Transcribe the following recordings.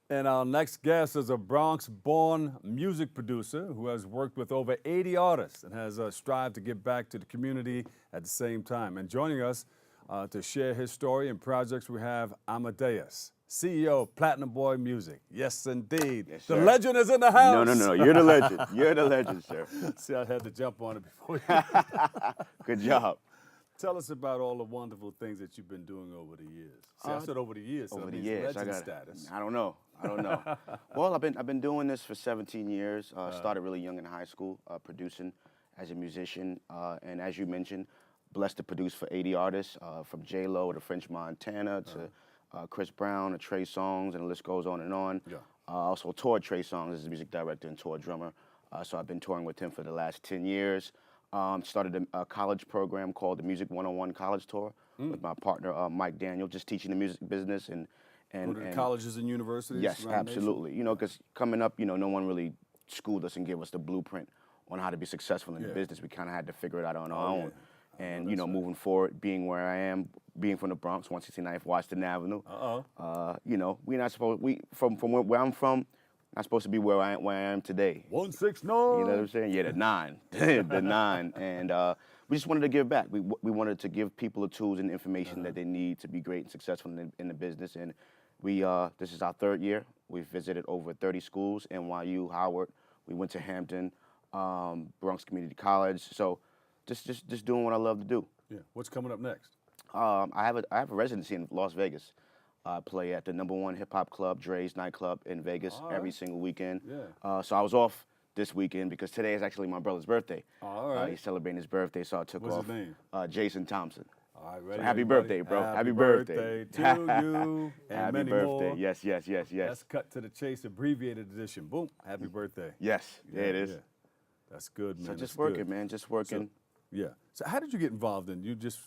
And our next guest is a Bronx-born music producer who has worked with over 80 artists and has strived to give back to the community at the same time. And joining us to share his story and projects, we have Amadeus, CEO of Platinum Boy Music. Yes, indeed. Yes, The sir. legend is in the house. No. You're the legend. You're the legend, sir. See, I had to jump on it before you. Good job. Tell us about all the wonderful things that you've been doing over the years. See, I said over the years, so Over that the means years, legend status. I don't know. Well, I've been doing this for 17 years. Started really young in high school, producing as a musician, and as you mentioned, blessed to produce for 80 artists, from J Lo to French Montana to Chris Brown to Trey Songz, and the list goes on and on. Yeah. Also toured Trey Songz as a music director and tour drummer. So I've been touring with him for the last 10 years. Started a college program called the Music 101 College Tour with my partner Mike Daniel, just teaching the music business and Go to the colleges and universities? yes, around the nation? absolutely. You know, because coming up, you know, no one really schooled us and gave us the blueprint on how to be successful in the business. We kind of had to figure it out on our own. And you know, moving forward, being where I am, being from the Bronx, 169th Washington Avenue. You know, we're not supposed from where I'm from. Not supposed to be where I am today. 169. You know what I'm saying? Yeah, the 9, the 9, and we just wanted to give back. We wanted to give people the tools and information that they need to be great and successful in the business. And we this is our 3rd year. We've visited over 30 schools: NYU, Howard. We went to Hampton, Bronx Community College. So just doing what I love to do. Yeah. What's coming up next? I have a residency in Las Vegas. I play at the #1 hip hop club, Dre's nightclub in Vegas, every single weekend. Yeah. So I was off this weekend because today is actually my brother's birthday. All right. He's celebrating his birthday, so I took What's off. his name? Jason Thompson. All right, ready, So happy everybody? birthday, bro. Happy Happy birthday. to you and Happy many birthday. more. Yes. Let's cut to the chase, abbreviated edition. Boom, happy birthday. Yes, there it is. Yeah. That's good, man. So That's just good. working, man, just working. Yeah. So how did you get involved in? You just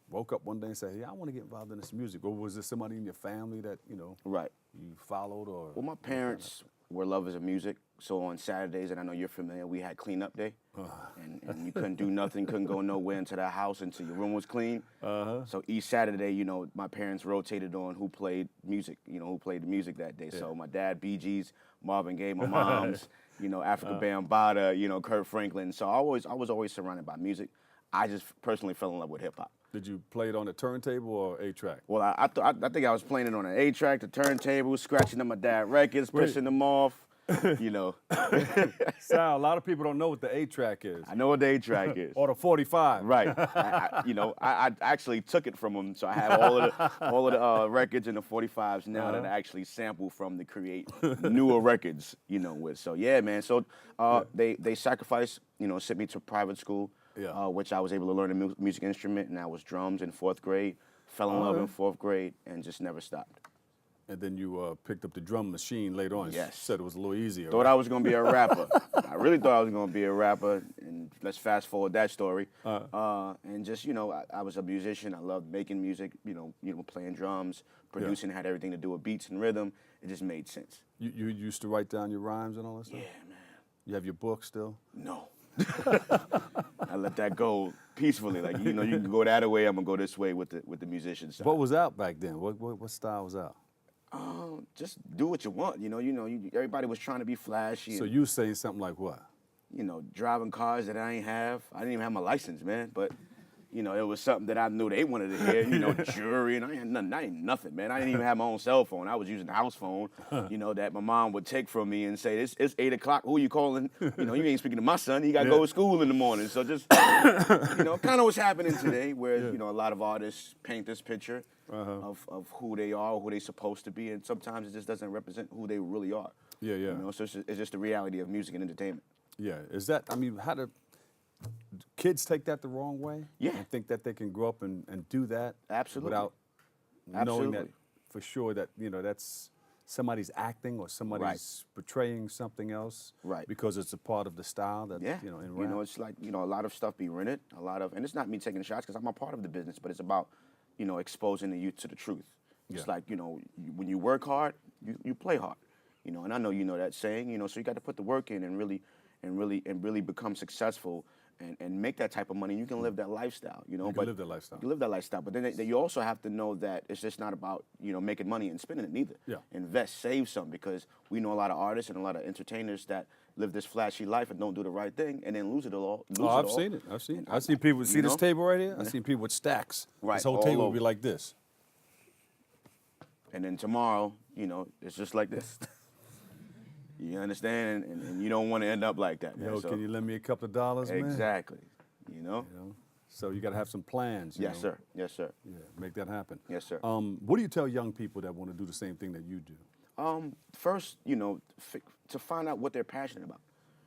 woke up one day and said, "Hey, I want to get involved in this music," or was there somebody in your family that Right. you followed, or? Well, my parents were lovers of music, so on Saturdays, and I know you're familiar, we had cleanup day, and you couldn't do nothing, couldn't go nowhere into the house until your room was clean. So each Saturday, you know, my parents rotated on who played music, who played the music that day. So my dad, Bee Gees, Marvin Gaye, my mom's, Africa Bambaataa, Kurt Franklin. So I was always surrounded by music. I just personally fell in love with hip hop. Did you play it on a turntable or 8-track? Well, I think I was playing it on an 8-track, the turntable, scratching up my dad's records, pissing them off, Sal, a lot of people don't know what the 8-track is. I know what the 8-track is. Or the 45. Right. I actually took it from him, so I have all of the records and the 45s now that I actually sample from to create newer records, with. So yeah, man. So they sacrificed, sent me to private school, which I was able to learn a music instrument, and that was drums in 4th grade. Fell in love in 4th grade and just never stopped. And then you picked up the drum machine later on. Yes. Said it was a little easier. Thought I was going to be a rapper. I really thought I was going to be a rapper, and let's fast forward that story. And just, I was a musician. I loved making music, playing drums, producing, had everything to do with beats and rhythm. It just made sense. You used to write down your rhymes and all that stuff? Yeah, man. You have your book still? No. I let that go peacefully. Like, you can go that way, I'm going to go this way with the musician side. What was out back then? What style was out? Just do what you want. Everybody was trying to be flashy. So you saying something like what? Driving cars that I ain't have. I didn't even have my license, man. But, it was something that I knew they wanted to hear. Jury, and I ain't nothing, man. I didn't even have my own cell phone. I was using a house phone, that my mom would take from me and say, it's 8 o'clock. Who you calling? You ain't speaking to my son. He got to go to school in the morning. So just, kind of what's happening today, where, a lot of artists paint this picture of who they are, who they're supposed to be, and sometimes it just doesn't represent who they really are. Yeah. So it's just the reality of music and entertainment. Yeah. Is that, how do kids take that the wrong way? Yeah. And think that they can grow up and do that? Absolutely. Without knowing Absolutely. that for sure that, that's somebody's acting or somebody's portraying something else. Right. Because it's a part of the style that, Yeah. in rap. It's like, a lot of stuff be rented, and it's not me taking shots because I'm a part of the business, but it's about, exposing the youth to the truth. It's like, when you work hard, you play hard, and I know that saying, so you got to put the work in and really become successful and make that type of money. You can live that lifestyle, you know. You can live that lifestyle. You can live that lifestyle, but then you also have to know that it's just not about, you know, making money and spending it neither. Yeah. Invest, save some, because we know a lot of artists and a lot of entertainers that live this flashy life and don't do the right thing and then lose it all. I've seen it. I've seen it. I've seen people, see this table right here? I've seen people with stacks. Right, This whole all table would over. be like this. And then tomorrow, you know, it's just like this. You understand? And you don't want to end up like that, man. Yo, So- can you lend me a couple of dollars, man? Exactly. You know? You know? So you got to have some plans. you Yes, know? sir. Yes, sir. Yeah, make that happen. Yes, sir. What do you tell young people that want to do the same thing that you do? First, you know, to find out what they're passionate about.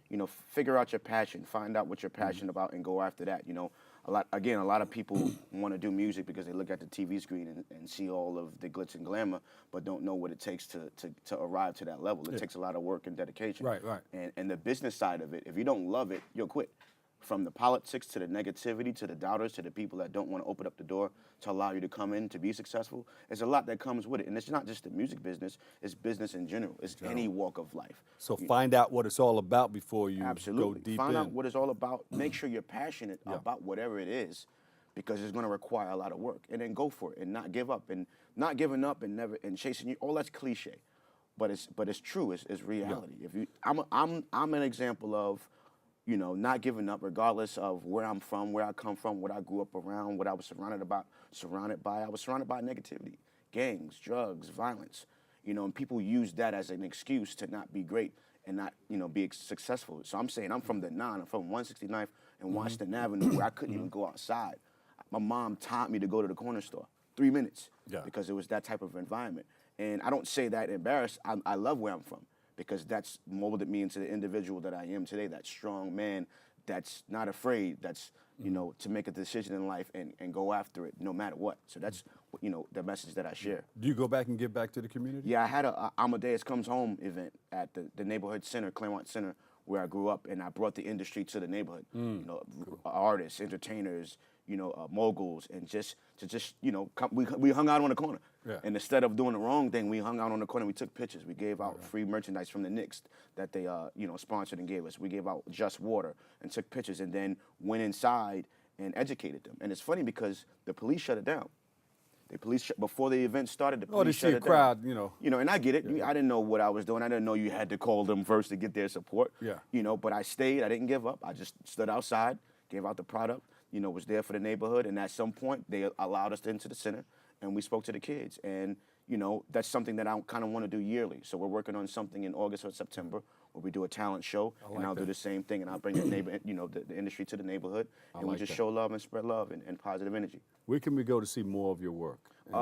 You know, figure out your passion, find out what you're passionate about, and go after that. You know, a lot of people want to do music because they look at the TV screen and see all of the glitz and glamour, but don't know what it takes to arrive to that level. It takes a lot of work and dedication. Right, right. And the business side of it, if you don't love it, you'll quit. From the politics to the negativity to the doubters to the people that don't want to open up the door to allow you to come in to be successful, there's a lot that comes with it. And it's not just the music business, it's business in general. It's any walk of life. So find out what it's all about before you Absolutely. go deep Find in. out what it's all about. Make sure you're passionate about whatever it is, because it's going to require a lot of work. And then go for it and not give up. And not giving up and never and chasing you. All that's cliche, but it's true. It's reality. If you, I'm an example of, you know, not giving up regardless of where I'm from, where I come from, what I grew up around, what I was surrounded by. I was surrounded by negativity, gangs, drugs, violence. You know, and people use that as an excuse to not be great and not, you know, be successful. So I'm saying I'm from the 9, I'm from 169th and Washington Avenue, where I couldn't even go outside. My mom taught me to go to the corner store, 3 minutes, because it was that type of environment. And I don't say that embarrassed. I love where I'm from, because that's molded me into the individual that I am today, that strong man that's not afraid, that's, you know, to make a decision in life and go after it no matter what. So that's, you know, the message that I share. Do you go back and give back to the community? Yeah, I had a Amadeus Comes Home event at the neighborhood center, Claremont Center, where I grew up, and I brought the industry to the neighborhood. You know, artists, entertainers, you know, moguls, and just you know, we hung out on the corner. Yeah. And instead of doing the wrong thing, we hung out on the corner. We took pictures. We gave out free merchandise from the Knicks that they you know, sponsored and gave us. We gave out just water and took pictures, and then went inside and educated them. And it's funny because the police shut it down. Before the event started, the police shut it down. Oh, they see a crowd, you know. You know, and I get it. I didn't know what I was doing. I didn't know you had to call them first to get their support. Yeah. You know, but I stayed. I didn't give up. I just stood outside, gave out the product, you know, was there for the neighborhood. And at some point, they allowed us into the center, and we spoke to the kids. And, you know, that's something that I kind of want to do yearly. So we're working on something in August or September where we do a talent show, and I'll do the same thing, and I'll bring the the industry to the neighborhood, and we just show love and spread love and positive energy. Where can we go to see more of your work?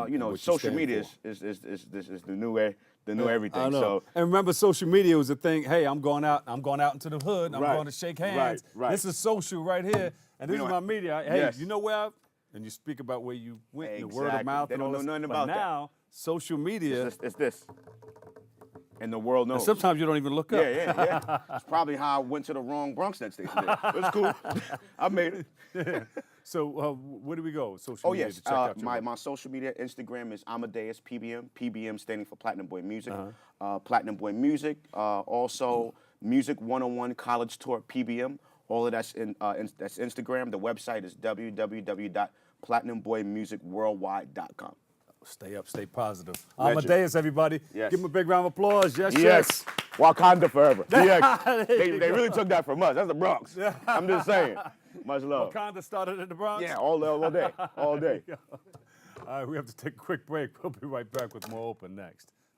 You know, what you social stand media for? is the new way, the new everything. I know. So And remember, social media was a thing. Hey, I'm going out into the hood. I'm Right. going to shake hands. Right. This is social right here, and this We is don't- my media. Hey, Yes. you know where? And you speak about where you went, the word of Exactly. mouth, They and don't all know this. nothing But about that. now, social media. it's this, and the world knows. And sometimes you don't even look up. Yeah. It's probably how I went to the wrong Bronx that station. It's cool. I made it. So where do we go? Social Oh media yes, to check out your my work? social media Instagram is Amadeus PBM. PBM standing for Platinum Boy Music. Uh-huh. Platinum Boy Music. Also Music 101 College Tour PBM. All of that's that's Instagram. The website is www.platinumboymusicworldwide.com. Stay up, stay positive. Legend. Amadeus, everybody. Yes. Give him a big round of applause. Yes, Yes. Wakanda forever. DX. There they you they go. really took that from us. That's the Bronx. I'm just saying. Much love. Wakanda started in the Bronx. Yeah, all day. All day. All right, we have to take a quick break. We'll be right back with more Open next.